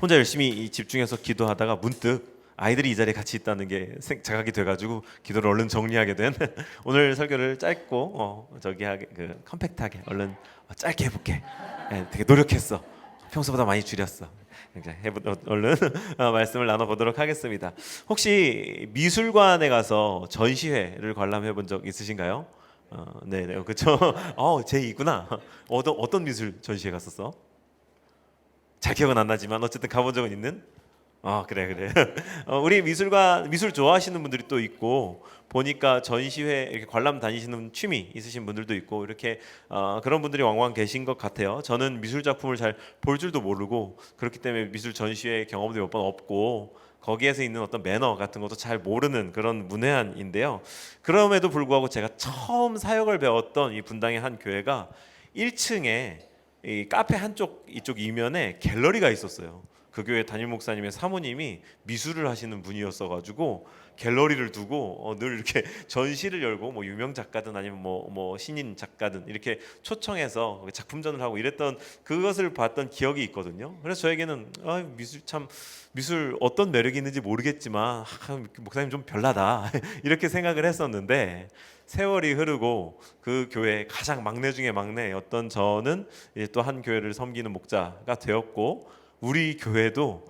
혼자 열심히 집중해서 기도하다가 문득 아이들이 이 자리에 같이 있다는 게 자각이 돼가지고 기도를 얼른 정리하게 된 오늘 설교를 짧고 저기 하게 컴팩트하게 얼른 짧게 해볼게. 되게 노력했어. 평소보다 많이 줄였어. 얼른 말씀을 나눠보도록 하겠습니다. 혹시 미술관에 가서 전시회를 관람해 본 적 있으신가요? 네네, 그렇죠. 제이구나. 어떤 미술 전시회 갔었어? 잘 기억은 안 나지만 어쨌든 가본 적은 있는. 그래. 우리 미술 좋아하시는 분들이 또 있고 보니까 전시회 이렇게 관람 다니시는 취미 있으신 분들도 있고 이렇게 그런 분들이 왕왕 계신 것 같아요. 저는 미술 작품을 잘 볼 줄도 모르고 그렇기 때문에 미술 전시회 경험도 몇 번 없고 거기에서 있는 어떤 매너 같은 것도 잘 모르는 그런 문외한인데요. 그럼에도 불구하고 제가 처음 사역을 배웠던 이 분당의 한 교회가 1층에 이 카페 한쪽 이쪽 이면에 갤러리가 있었어요. 그 교회 담임 목사님의 사모님이 미술을 하시는 분이었어가지고 갤러리를 두고 늘 이렇게 전시를 열고 뭐 유명 작가든 아니면 뭐 신인 작가든 이렇게 초청해서 작품전을 하고 이랬던 그것을 봤던 기억이 있거든요. 그래서 저에게는 미술 어떤 매력이 있는지 모르겠지만 목사님 좀 별나다 이렇게 생각을 했었는데 세월이 흐르고 그 교회 가장 막내 중에 막내였던 저는 또 한 교회를 섬기는 목자가 되었고 우리 교회도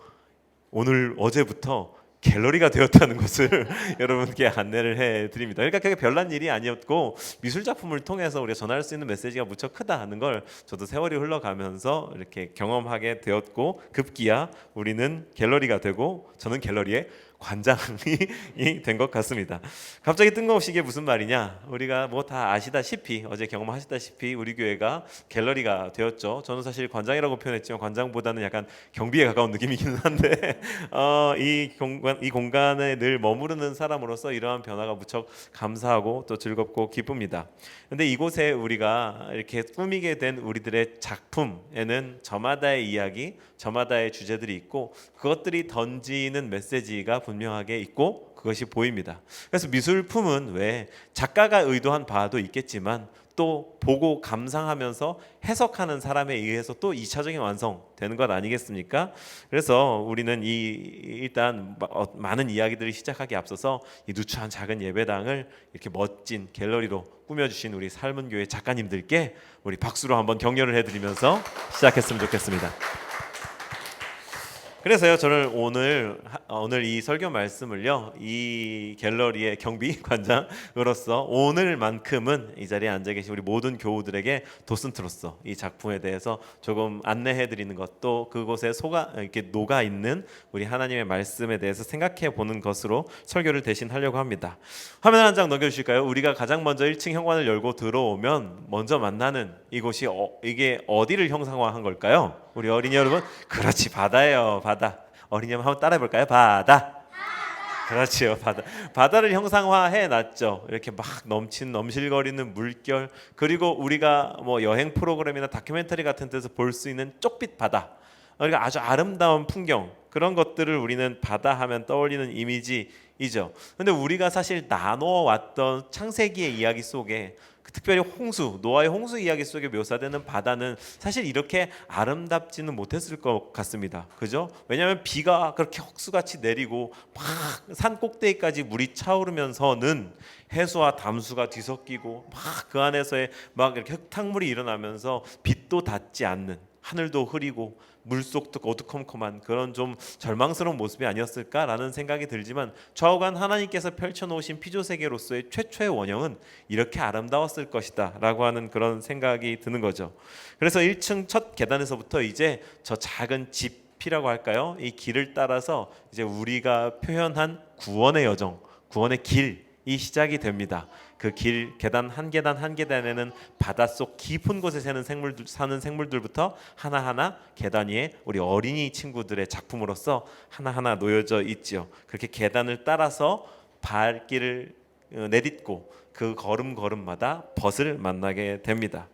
어제부터 갤러리가 되었다는 것을 여러분께 안내를 해드립니다. 그러니까 그게 별난 일이 아니었고 미술 작품을 통해서 우리가 전할 수 있는 메시지가 무척 크다는 걸 저도 세월이 흘러가면서 이렇게 경험하게 되었고 급기야 우리는 갤러리가 되고 저는 갤러리의 관장이 된 것 같습니다. 갑자기 뜬금없이 이게 무슨 말이냐? 우리가 뭐 다 아시다시피 어제 경험하셨다시피 우리 교회가 갤러리가 되었죠. 저는 사실 관장이라고 표현했지만 관장보다는 약간 경비에 가까운 느낌이기는 한데 이 공간에 늘 머무르는 사람으로서 이러한 변화가 무척 감사하고 또 즐겁고 기쁩니다. 근데 이곳에 우리가 이렇게 꾸미게 된 우리들의 작품에는 저마다의 이야기, 저마다의 주제들이 있고 그것들이 던지는 메시지가 분명하게 있고 그것이 보입니다. 그래서 미술품은 왜 작가가 의도한 바도 있겠지만 또 보고 감상하면서 해석하는 사람에 의해서 또 2차적인 완성되는 것 아니겠습니까? 그래서 우리는 일단 많은 이야기들을 시작하기 앞서서 이 누추한 작은 예배당을 이렇게 멋진 갤러리로 꾸며주신 우리 삶은 교회 작가님들께 우리 박수로 한번 격려를 해드리면서 시작했으면 좋겠습니다. 그래서요 저는 오늘 이 설교 말씀을요 이 갤러리의 경비 관장으로서 오늘만큼은 이 자리에 앉아 계신 우리 모든 교우들에게 도슨트로서 이 작품에 대해서 조금 안내해 드리는 것도 그곳에 이렇게 녹아 있는 우리 하나님의 말씀에 대해서 생각해 보는 것으로 설교를 대신 하려고 합니다. 화면 한 장 넘겨 주실까요? 우리가 가장 먼저 1층 현관을 열고 들어오면 먼저 만나는 이곳이 이게 어디를 형상화한 걸까요? 우리 어린이 여러분, 그렇지, 바다예요. 바다. 어린이 여러분 한번 따라해 볼까요? 바다. 그렇지요, 바다. 바다를 형상화해 놨죠. 이렇게 막 넘실거리는 물결, 그리고 우리가 뭐 여행 프로그램이나 다큐멘터리 같은 데서 볼 수 있는 쪽빛 바다. 그러니까 아주 아름다운 풍경, 그런 것들을 우리는 바다 하면 떠올리는 이미지이죠. 근데 우리가 사실 나눠 왔던 창세기의 이야기 속에 특별히 노아의 홍수 이야기 속에 묘사되는 바다는 사실 이렇게 아름답지는 못했을 것 같습니다. 그죠? 왜냐하면 비가 그렇게 헉수같이 내리고 막 산 꼭대기까지 물이 차오르면서는 해수와 담수가 뒤섞이고 막 그 안에서의 막 이렇게 흙탕물이 일어나면서 빛도 닿지 않는, 하늘도 흐리고 물속도 어두컴컴한 그런 좀 절망스러운 모습이 아니었을까라는 생각이 들지만 좌우간 하나님께서 펼쳐놓으신 피조세계로서의 최초의 원형은 이렇게 아름다웠을 것이다 라고 하는 그런 생각이 드는 거죠. 그래서 1층 첫 계단에서부터 이제 저 작은 집이라고 할까요? 이 길을 따라서 이제 우리가 표현한 구원의 여정, 구원의 길이 시작이 됩니다. 그 계단 한 계단에는 바닷속 깊은 곳에 사는 생물들부터 하나하나 계단 위에 우리 어린이 친구들의 작품으로서 하나하나 놓여져 있지요. 그렇게 계단을 따라서 발길을 내딛고 그 걸음마다 벗을 만나게 됩니다.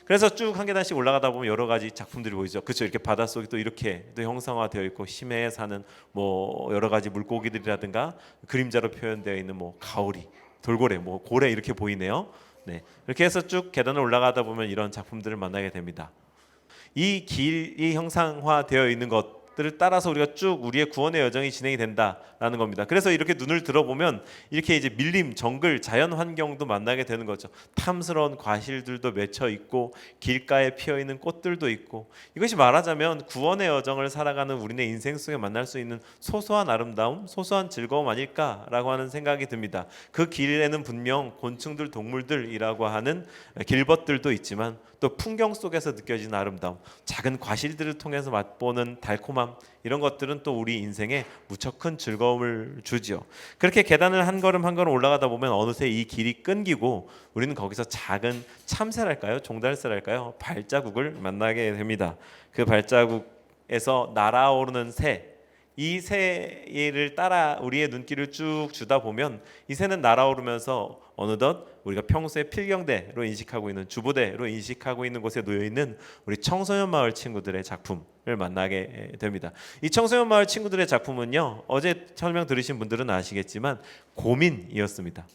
그래서 쭉 한 계단씩 올라가다 보면 여러 가지 작품들이 보이죠. 그렇죠. 이렇게 바닷속이 또 이렇게 또 형상화되어 있고 심해에 사는 뭐 여러 가지 물고기들이라든가 그림자로 표현되어 있는 뭐 가오리, 돌고래, 뭐 고래 이렇게 보이네요. 네, 이렇게 해서 쭉 계단을 올라가다 보면 이런 작품들을 만나게 됩니다. 이 길이 형상화되어 있는 것 것들을 따라서 우리가 쭉 우리의 구원의 여정이 진행이 된다라는 겁니다. 그래서 이렇게 눈을 들어보면 이렇게 이제 밀림, 정글, 자연 환경도 만나게 되는 거죠. 탐스러운 과실들도 맺혀 있고 길가에 피어 있는 꽃들도 있고, 이것이 말하자면 구원의 여정을 살아가는 우리네 인생 속에 만날 수 있는 소소한 아름다움, 소소한 즐거움 아닐까라고 하는 생각이 듭니다. 그 길에는 분명 곤충들, 동물들이라고 하는 길벗들도 있지만 또 풍경 속에서 느껴지는 아름다움, 작은 과실들을 통해서 맛보는 달콤함, 이런 것들은 또 우리 인생에 무척 큰 즐거움을 주지요. 그렇게 계단을 한 걸음 한 걸음 올라가다 보면 어느새 이 길이 끊기고 우리는 거기서 작은 참새랄까요, 종달새랄까요, 발자국을 만나게 됩니다. 그 발자국에서 날아오르는 새, 이 새를 따라 우리의 눈길을 쭉 주다 보면 이 새는 날아오르면서 어느덧 우리가 평소에 필경대로 인식하고 있는, 주부대로 인식하고 있는 곳에 놓여 있는 우리 청소년 마을 친구들의 작품을 만나게 됩니다. 이 청소년 마을 친구들의 작품은요, 어제 설명 들으신 분들은 아시겠지만 고민이었습니다.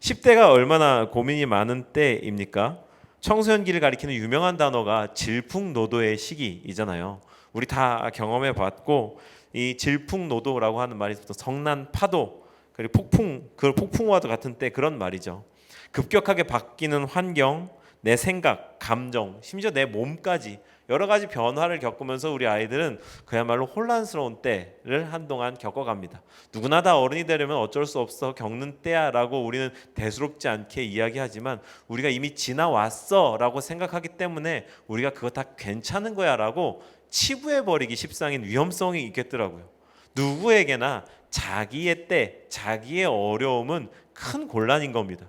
10대가 얼마나 고민이 많은 때입니까? 청소년기를 가리키는 유명한 단어가 질풍노도의 시기이잖아요. 우리 다 경험해 봤고, 이 질풍노도라고 하는 말이 성난 파도, 그리고 폭풍, 그 폭풍우와도 같은 때 그런 말이죠. 급격하게 바뀌는 환경, 내 생각, 감정, 심지어 내 몸까지 여러 가지 변화를 겪으면서 우리 아이들은 그야말로 혼란스러운 때를 한동안 겪어갑니다. 누구나 다 어른이 되려면 어쩔 수 없어 겪는 때야라고 우리는 대수롭지 않게 이야기하지만, 우리가 이미 지나왔어라고 생각하기 때문에 우리가 그거 다 괜찮은 거야라고 치부해버리기 십상인 위험성이 있겠더라고요. 누구에게나 자기의 때, 자기의 어려움은 큰 곤란인 겁니다.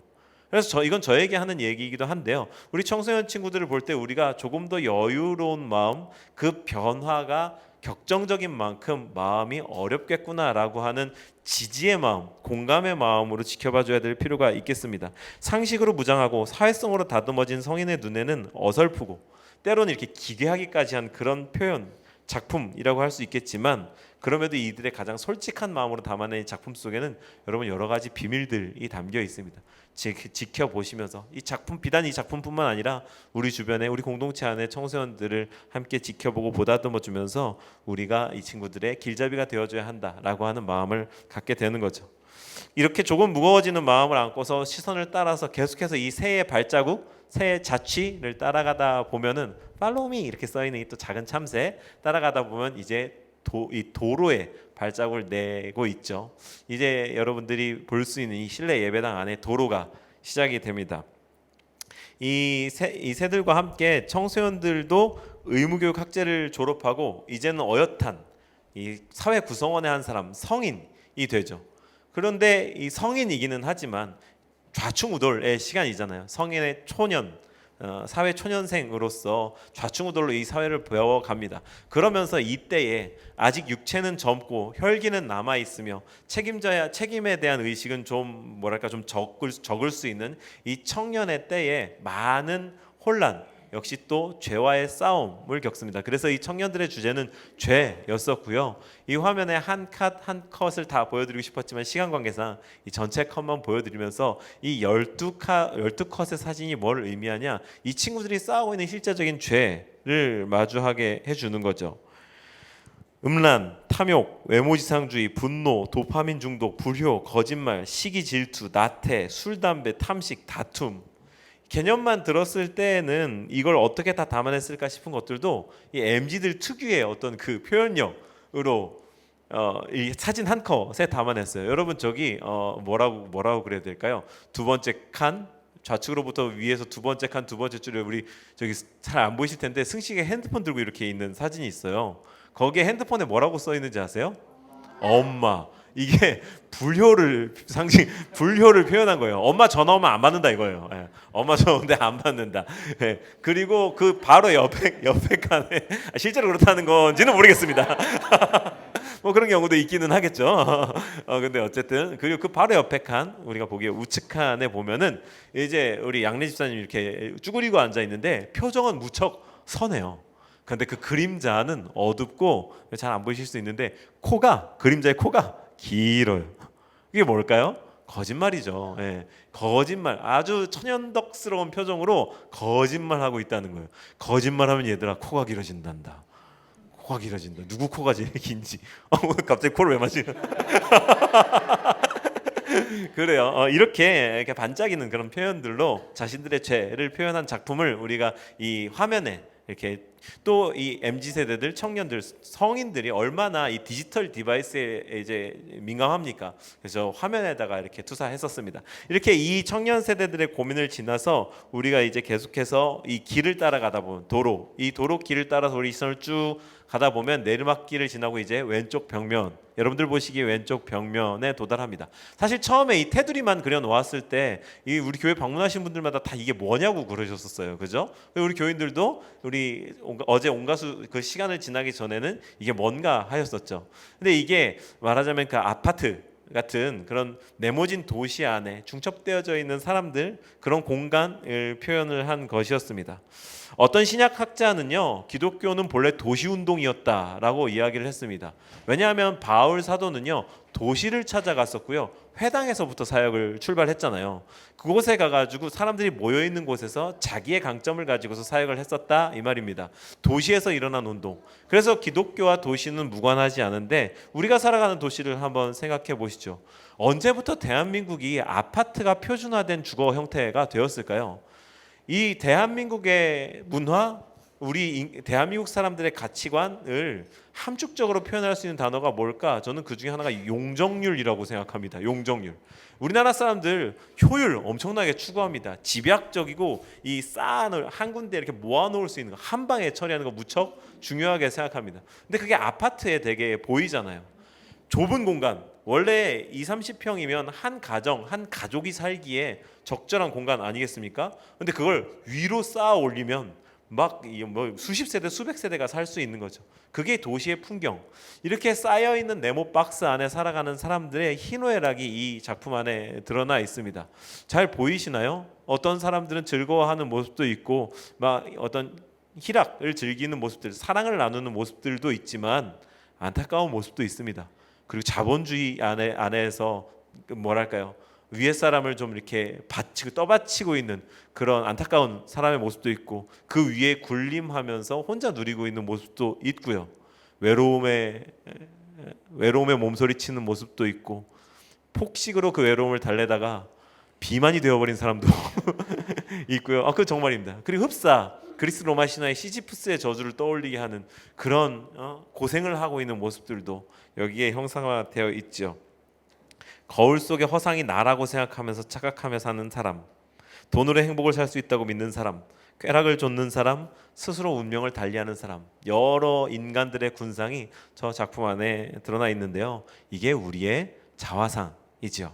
그래서 이건 저에게 하는 얘기이기도 한데요, 우리 청소년 친구들을 볼 때 우리가 조금 더 여유로운 마음, 그 변화가 격정적인 만큼 마음이 어렵겠구나라고 하는 지지의 마음, 공감의 마음으로 지켜봐줘야 될 필요가 있겠습니다. 상식으로 무장하고 사회성으로 다듬어진 성인의 눈에는 어설프고 때로는 이렇게 기괴하기까지 한 그런 표현, 작품이라고 할 수 있겠지만, 그럼에도 이들의 가장 솔직한 마음으로 담아낸 작품 속에는 여러분 여러 가지 비밀들이 담겨 있습니다. 지켜보시면서 이 작품, 비단 이 작품뿐만 아니라 우리 주변에, 우리 공동체 안에 청소년들을 함께 지켜보고 보다듬어 주면서 우리가 이 친구들의 길잡이가 되어줘야 한다라고 하는 마음을 갖게 되는 거죠. 이렇게 조금 무거워지는 마음을 안고서 시선을 따라서 계속해서 이 새의 발자국, 새의 자취를 따라가다 보면은 팔로우미 이렇게 써있는 이 또 작은 참새 따라가다 보면 이제 이 도로에 발자국을 내고 있죠. 이제 여러분들이 볼 수 있는 이 실내 예배당 안에 도로가 시작이 됩니다. 이 새들과 함께 청소년들도 의무교육 학제를 졸업하고 이제는 어엿한 이 사회 구성원의 한 사람, 성인이 되죠. 그런데 이 성인이기는 하지만 좌충우돌의 시간이잖아요. 성인의 초년, 사회 초년생으로서 좌충우돌로 이 사회를 배워갑니다. 그러면서 이때에 아직 육체는 젊고 혈기는 남아 있으며 책임에 대한 의식은 좀 좀 적을 수 있는 이 청년의 때에 많은 혼란, 역시 또 죄와의 싸움을 겪습니다. 그래서 이 청년들의 주제는 죄였었고요. 이 화면에 한 컷 한 컷을 다 보여드리고 싶었지만 시간 관계상 이 전체 컷만 보여드리면서 이 12컷의 사진이 뭘 의미하냐, 이 친구들이 싸우고 있는 실제적인 죄를 마주하게 해주는 거죠. 음란, 탐욕, 외모지상주의, 분노, 도파민 중독, 불효, 거짓말, 시기, 질투, 나태, 술, 담배, 탐식, 다툼. 개념만 들었을 때는 이걸 어떻게 다 담아냈을까 싶은 것들도 이 MZ들 특유의 어떤 그 표현력으로 이 사진 한 컷에 담아냈어요. 여러분 저기 뭐라고 그래야 될까요? 두 번째 칸, 좌측으로부터 위에서 두 번째 칸, 두 번째 줄에 우리 저기 잘 안 보이실 텐데 승식이 핸드폰 들고 이렇게 있는 사진이 있어요. 거기에 핸드폰에 뭐라고 써 있는지 아세요? 엄마. 이게 불효를 표현한 거예요. 엄마 전화 오면 안 받는다 이거예요. 예. 엄마 전화 오는데 안 받는다. 예. 그리고 그 바로 옆에 칸에 실제로 그렇다는 건지는 모르겠습니다. 뭐 그런 경우도 있기는 하겠죠. 근데 어쨌든 그리고 그 바로 옆에 칸, 우리가 보기에 우측 칸에 보면은 이제 우리 양래 집사님 이렇게 쭈그리고 앉아 있는데 표정은 무척 선해요. 근데 그 그림자는 어둡고 잘 안 보이실 수 있는데 그림자의 코가 길어요. 이게 뭘까요? 거짓말이죠. 예. 거짓말, 아주 천연덕스러운 표정으로 거짓말하고 있다는 거예요. 거짓말하면 얘들아 코가 길어진단다. 코가 길어진다. 누구 코가 제일 긴지. 갑자기 코를 왜 마시냐? 그래요. 이렇게 반짝이는 그런 표현들로 자신들의 죄를 표현한 작품을 우리가 이 화면에 이렇게 또 이 MZ 세대들, 청년들, 성인들이 얼마나 이 디지털 디바이스에 이제 민감합니까? 그래서 화면에다가 이렇게 투사했었습니다. 이렇게 이 청년 세대들의 고민을 지나서 우리가 이제 계속해서 이 길을 따라가다 보면 이 도로 길을 따라서 우리 시선을 쭉 가다 보면 내리막길을 지나고 이제 왼쪽 벽면, 여러분들 보시기에 왼쪽 벽면에 도달합니다. 사실 처음에 이 테두리만 그려 놓았을 때 이 우리 교회 방문하신 분들마다 다 이게 뭐냐고 그러셨었어요. 그죠? 우리 교인들도 우리 어제 온가수 그 시간을 지나기 전에는 이게 뭔가 하였었죠. 근데 이게 말하자면 그 아파트 같은 그런 네모진 도시 안에 중첩되어져 있는 사람들, 그런 공간을 표현을 한 것이었습니다. 어떤 신약학자는요, 기독교는 본래 도시운동이었다라고 이야기를 했습니다. 왜냐하면 바울 사도는요, 도시를 찾아갔었고요, 회당에서부터 사역을 출발했잖아요. 그곳에 가가지고 사람들이 모여 있는 곳에서 자기의 강점을 가지고서 사역을 했었다, 이 말입니다. 도시에서 일어난 운동. 그래서 기독교와 도시는 무관하지 않은데 우리가 살아가는 도시를 한번 생각해 보시죠. 언제부터 대한민국이 아파트가 표준화된 주거 형태가 되었을까요? 이 대한민국의 문화, 우리 대한민국 사람들의 가치관을 함축적으로 표현할 수 있는 단어가 뭘까? 저는 그 중에 하나가 용적률이라고 생각합니다. 용적률. 우리나라 사람들 효율 엄청나게 추구합니다. 집약적이고 이 쌓아놓을 한 군데 이렇게 모아놓을 수 있는 거, 한 방에 처리하는 거 무척 중요하게 생각합니다. 근데 그게 아파트에 되게 보이잖아요. 좁은 공간, 원래 20, 30평이면 한 가정, 한 가족이 살기에 적절한 공간 아니겠습니까? 근데 그걸 위로 쌓아 올리면 막 뭐 수십 세대, 수백 세대가 살 수 있는 거죠. 그게 도시의 풍경. 이렇게 쌓여 있는 네모 박스 안에 살아가는 사람들의 희노애락이 이 작품 안에 드러나 있습니다. 잘 보이시나요? 어떤 사람들은 즐거워하는 모습도 있고, 막 어떤 희락을 즐기는 모습들, 사랑을 나누는 모습들도 있지만 안타까운 모습도 있습니다. 그리고 자본주의 안에서 뭐랄까요? 위에 사람을 좀 이렇게 떠받치고 있는 그런 안타까운 사람의 모습도 있고, 그 위에 군림하면서 혼자 누리고 있는 모습도 있고요. 외로움에 몸서리치는 모습도 있고, 폭식으로 그 외로움을 달래다가 비만이 되어버린 사람도 있고요. 그 정말입니다. 그리고 흡사, 그리스 로마 신화의 시지프스의 저주를 떠올리게 하는 그런 고생을 하고 있는 모습들도 여기에 형상화되어 있죠. 거울 속의 허상이 나라고 생각하면서 착각하며 사는 사람, 돈으로 행복을 살 수 있다고 믿는 사람, 쾌락을 좇는 사람, 스스로 운명을 달리하는 사람, 여러 인간들의 군상이 저 작품 안에 드러나 있는데요. 이게 우리의 자화상이지요.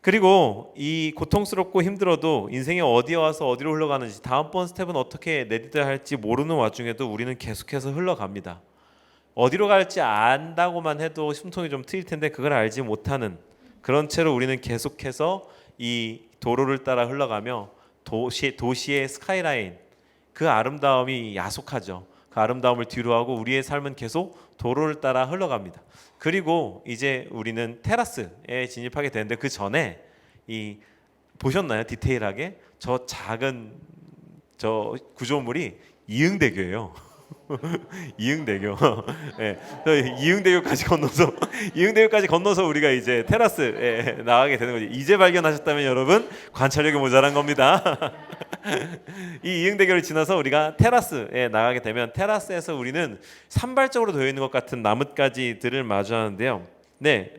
그리고 이 고통스럽고 힘들어도 인생이 어디에 와서 어디로 흘러가는지, 다음번 스텝은 어떻게 내딛어야 할지 모르는 와중에도 우리는 계속해서 흘러갑니다. 어디로 갈지 안다고만 해도 숨통이 좀 트일 텐데 그걸 알지 못하는 그런 채로 우리는 계속해서 이 도로를 따라 흘러가며 도시의 스카이라인, 그 아름다움이 야속하죠. 그 아름다움을 뒤로하고 우리의 삶은 계속 도로를 따라 흘러갑니다. 그리고 이제 우리는 테라스에 진입하게 되는데, 그 전에 이 보셨나요? 디테일하게 저 작은 저 구조물이 이응대교예요. 이응대교. 네, 이응대교까지 건너서 우리가 이제 테라스에 나가게 되는 거죠. 이제 발견하셨다면 여러분, 관찰력이 모자란 겁니다. 이 이응대교를 지나서 우리가 테라스에 나가게 되면, 테라스에서 우리는 산발적으로 놓여 있는 것 같은 나뭇가지들을 마주하는데요. 네,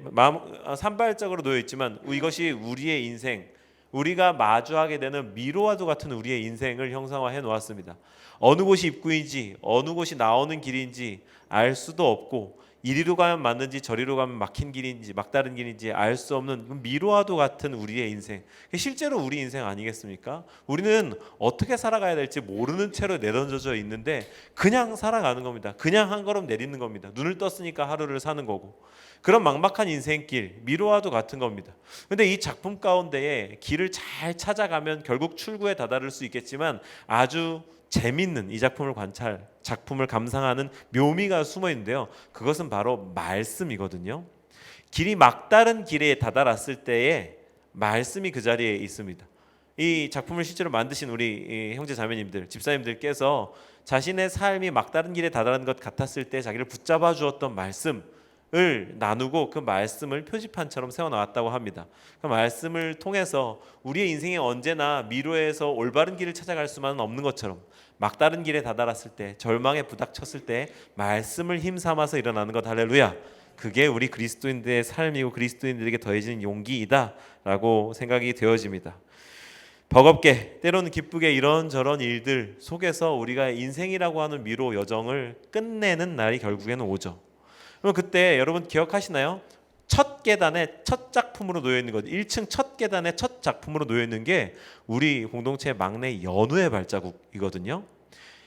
산발적으로 놓여 있지만 이것이 우리의 인생, 우리가 마주하게 되는 미로와도 같은 우리의 인생을 형상화해 놓았습니다. 어느 곳이 입구인지, 어느 곳이 나오는 길인지 알 수도 없고, 이리로 가면 맞는지 저리로 가면 막힌 길인지 막다른 길인지 알 수 없는 미로와도 같은 우리의 인생, 실제로 우리 인생 아니겠습니까? 우리는 어떻게 살아가야 될지 모르는 채로 내던져져 있는데 그냥 살아가는 겁니다. 그냥 한 걸음 내딛는 겁니다. 눈을 떴으니까 하루를 사는 거고, 그런 막막한 인생길, 미로와도 같은 겁니다. 근데 이 작품 가운데에 길을 잘 찾아가면 결국 출구에 다다를 수 있겠지만, 아주 재밌는 이 작품을 감상하는 묘미가 숨어 있는데요. 그것은 바로 말씀이거든요. 길이 막다른 길에 다다랐을 때에 말씀이 그 자리에 있습니다. 이 작품을 실제로 만드신 우리 이 형제 자매님들, 집사님들께서 자신의 삶이 막다른 길에 다다른 것 같았을 때 자기를 붙잡아 주었던 말씀을 나누고 그 말씀을 표지판처럼 세워나왔다고 합니다. 그 말씀을 통해서 우리의 인생이 언제나 미로에서 올바른 길을 찾아갈 수만은 없는 것처럼 막다른 길에 다다랐을 때, 절망에 부닥쳤을 때 말씀을 힘삼아서 일어나는 것. 할렐루야. 그게 우리 그리스도인들의 삶이고 그리스도인들에게 더해지는 용기이다라고 생각이 되어집니다. 버겁게 때로는 기쁘게 이런저런 일들 속에서 우리가 인생이라고 하는 미로 여정을 끝내는 날이 결국에는 오죠. 그럼 그때 여러분 기억하시나요? 첫 계단에 첫 작품으로 놓여 있는 것, 1층 첫 계단에 첫 작품으로 놓여 있는 게 우리 공동체의 막내 연우의 발자국이거든요.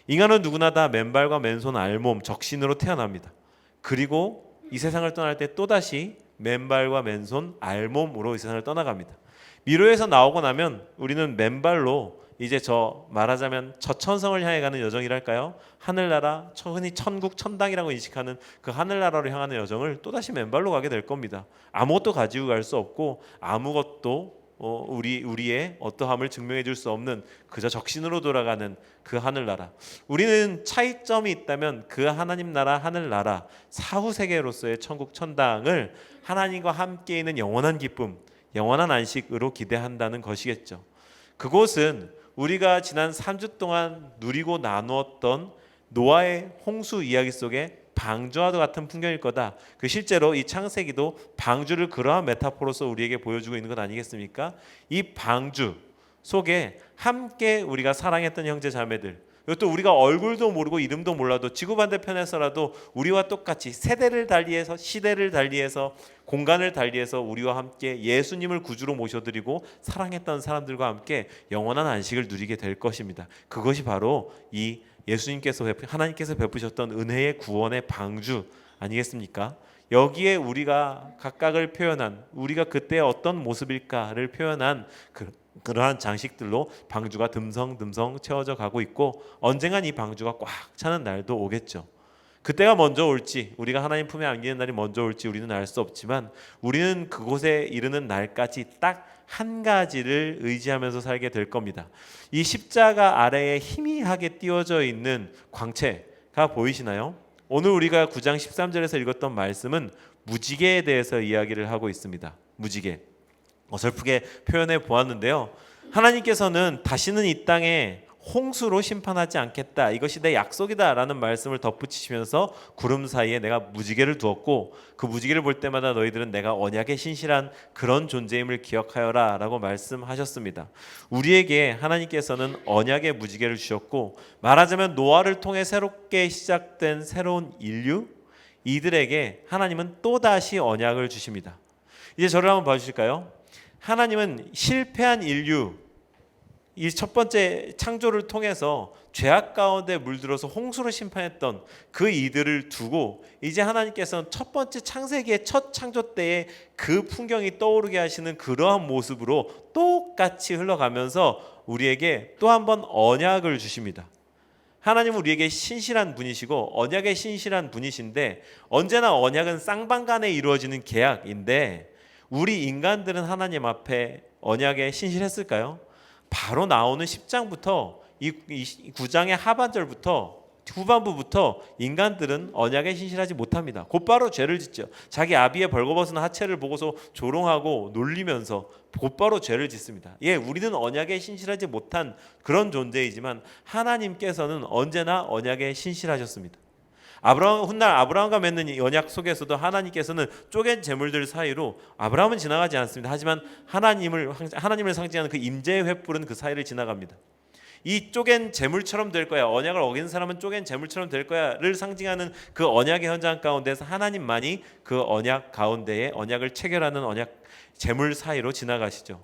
인간은 누구나 다 맨발과 맨손 알몸 적신으로 태어납니다. 그리고 이 세상을 떠날 때 또다시 맨발과 맨손 알몸으로 이 세상을 떠나갑니다. 미로에서 나오고 나면 우리는 맨발로 이제 말하자면 저천성을 향해 가는 여정이랄까요? 하늘나라, 흔히 천국, 천당이라고 인식하는 그 하늘나라로 향하는 여정을 또다시 맨발로 가게 될 겁니다. 아무것도 가지고 갈 수 없고 아무것도 우리의 어떠함을 증명해 줄 수 없는 그저 적신으로 돌아가는 그 하늘나라. 우리는 차이점이 있다면 그 하나님 나라, 하늘나라, 사후세계로서의 천국, 천당을 하나님과 함께 있는 영원한 기쁨, 영원한 안식으로 기대한다는 것이겠죠. 그곳은 우리가 지난 3주 동안 누리고 나누었던 노아의 홍수 이야기 속에 방주와도 같은 풍경일 거다. 그 실제로 이 창세기도 방주를 그러한 메타포로서 우리에게 보여주고 있는 것 아니겠습니까? 이 방주 속에 함께 우리가 사랑했던 형제 자매들, 이것도 우리가 얼굴도 모르고 이름도 몰라도 지구 반대편에서라도 우리와 똑같이 세대를 달리해서, 시대를 달리해서, 공간을 달리해서 우리와 함께 예수님을 구주로 모셔드리고 사랑했던 사람들과 함께 영원한 안식을 누리게 될 것입니다. 그것이 바로 이 하나님께서 베푸셨던 은혜의 구원의 방주 아니겠습니까? 여기에 우리가 각각을 표현한, 우리가 그때 어떤 모습일까를 표현한 그러한 장식들로 방주가 듬성듬성 채워져 가고 있고, 언젠간 이 방주가 꽉 차는 날도 오겠죠. 그때가 먼저 올지, 우리가 하나님 품에 안기는 날이 먼저 올지 우리는 알 수 없지만, 우리는 그곳에 이르는 날까지 딱 한 가지를 의지하면서 살게 될 겁니다. 이 십자가 아래에 희미하게 띄워져 있는 광채가 보이시나요? 오늘 우리가 9장 13절에서 읽었던 말씀은 무지개에 대해서 이야기를 하고 있습니다. 무지개. 어설프게 표현해 보았는데요. 하나님께서는 다시는 이 땅에 홍수로 심판하지 않겠다, 이것이 내 약속이다 라는 말씀을 덧붙이시면서 구름 사이에 내가 무지개를 두었고 그 무지개를 볼 때마다 너희들은 내가 언약에 신실한 그런 존재임을 기억하여라 라고 말씀하셨습니다. 우리에게 하나님께서는 언약의 무지개를 주셨고, 말하자면 노아를 통해 새롭게 시작된 새로운 인류, 이들에게 하나님은 또다시 언약을 주십니다. 이제 저를 한번 봐주실까요? 하나님은 실패한 인류, 이 첫 번째 창조를 통해서 죄악 가운데 물들어서 홍수로 심판했던 그 이들을 두고, 이제 하나님께서는 첫 번째 창세기의 첫 창조 때의 그 풍경이 떠오르게 하시는 그러한 모습으로 똑같이 흘러가면서 우리에게 또 한 번 언약을 주십니다. 하나님은 우리에게 신실한 분이시고 언약에 신실한 분이신데, 언제나 언약은 쌍방간에 이루어지는 계약인데, 우리 인간들은 하나님 앞에 언약에 신실했을까요? 바로 나오는 10장부터 이 9장의 하반절부터 후반부부터 인간들은 언약에 신실하지 못합니다. 곧바로 죄를 짓죠. 자기 아비의 벌거벗은 하체를 보고서 조롱하고 놀리면서 곧바로 죄를 짓습니다. 우리는 언약에 신실하지 못한 그런 존재이지만 하나님께서는 언제나 언약에 신실하셨습니다. 훗날 아브라함과 맺는 이 언약 속에서도 하나님께서는 쪼갠 재물들 사이로, 아브라함은 지나가지 않습니다. 하지만 하나님을 상징하는 그 임재의 횃불은 그 사이를 지나갑니다. 이 쪼갠 재물처럼 될 거야, 언약을 어긴 사람은 쪼갠 재물처럼 될 거야를 상징하는 그 언약의 현장 가운데서 하나님만이 그 언약 가운데에 언약을 체결하는 언약 재물 사이로 지나가시죠.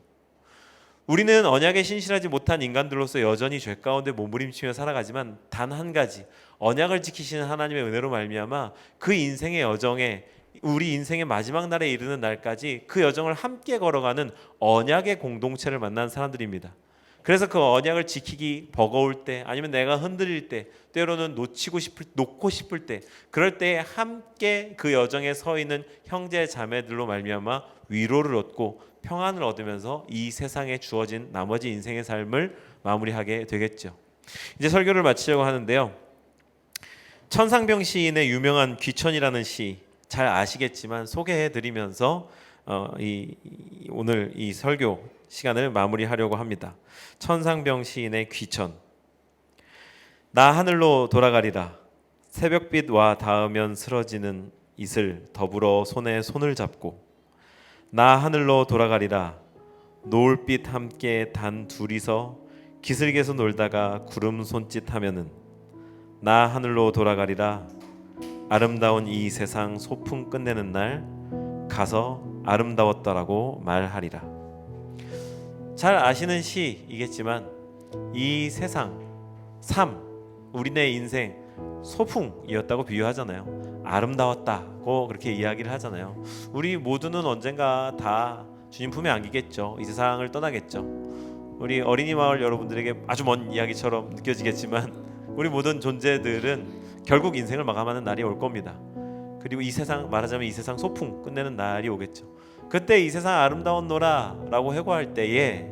우리는 언약에 신실하지 못한 인간들로서 여전히 죄 가운데 몸부림치며 살아가지만 단 한 가지, 언약을 지키시는 하나님의 은혜로 말미암아 그 인생의 여정에, 우리 인생의 마지막 날에 이르는 날까지 그 여정을 함께 걸어가는 언약의 공동체를 만난 사람들입니다. 그래서 그 언약을 지키기 버거울 때, 아니면 내가 흔들릴 때, 때로는 놓고 싶을 때, 그럴 때 함께 그 여정에 서 있는 형제 자매들로 말미암아 위로를 얻고 평안을 얻으면서 이 세상에 주어진 나머지 인생의 삶을 마무리하게 되겠죠. 이제 설교를 마치려고 하는데요. 천상병 시인의 유명한 귀천이라는 시 잘 아시겠지만 소개해드리면서 오늘 이 설교 시간을 마무리하려고 합니다. 천상병 시인의 귀천. 나 하늘로 돌아가리라. 새벽빛 와 닿으면 쓰러지는 이슬 더불어 손에 손을 잡고. 나 하늘로 돌아가리라. 노을빛 함께 단 둘이서 기슭에서 놀다가 구름 손짓하면은. 나 하늘로 돌아가리라. 아름다운 이 세상 소풍 끝내는 날 가서 아름다웠다라고 말하리라. 잘 아시는 시이겠지만 이 세상 삶, 우리네 인생 소풍이었다고 비유하잖아요. 아름다웠다고 그렇게 이야기를 하잖아요. 우리 모두는 언젠가 다 주님 품에 안기겠죠. 이 세상을 떠나겠죠. 우리 어린이 마을 여러분들에게 아주 먼 이야기처럼 느껴지겠지만 우리 모든 존재들은 결국 인생을 마감하는 날이 올 겁니다. 그리고 이 세상, 말하자면 이 세상 소풍 끝내는 날이 오겠죠. 그때 이 세상 아름다웠노라 라고 회고할 때에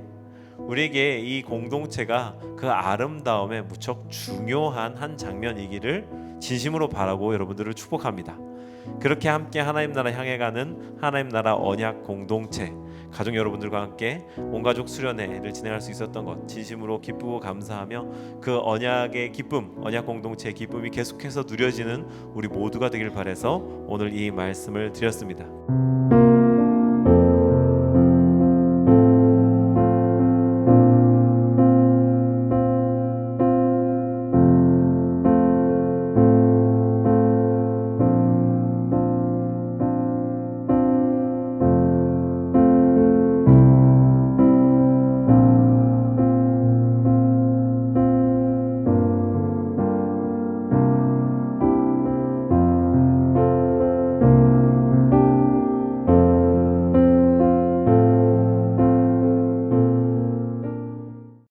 우리에게 이 공동체가 그 아름다움에 무척 중요한 한 장면이기를 진심으로 바라고 여러분들을 축복합니다. 그렇게 함께 하나님 나라 향해 가는 하나님 나라 언약 공동체, 가족 여러분들과 함께 온가족 수련회를 진행할 수 있었던 것 진심으로 기쁘고 감사하며 그 언약의 기쁨, 언약 공동체의 기쁨이 계속해서 누려지는 우리 모두가 되길 바라서 오늘 이 말씀을 드렸습니다.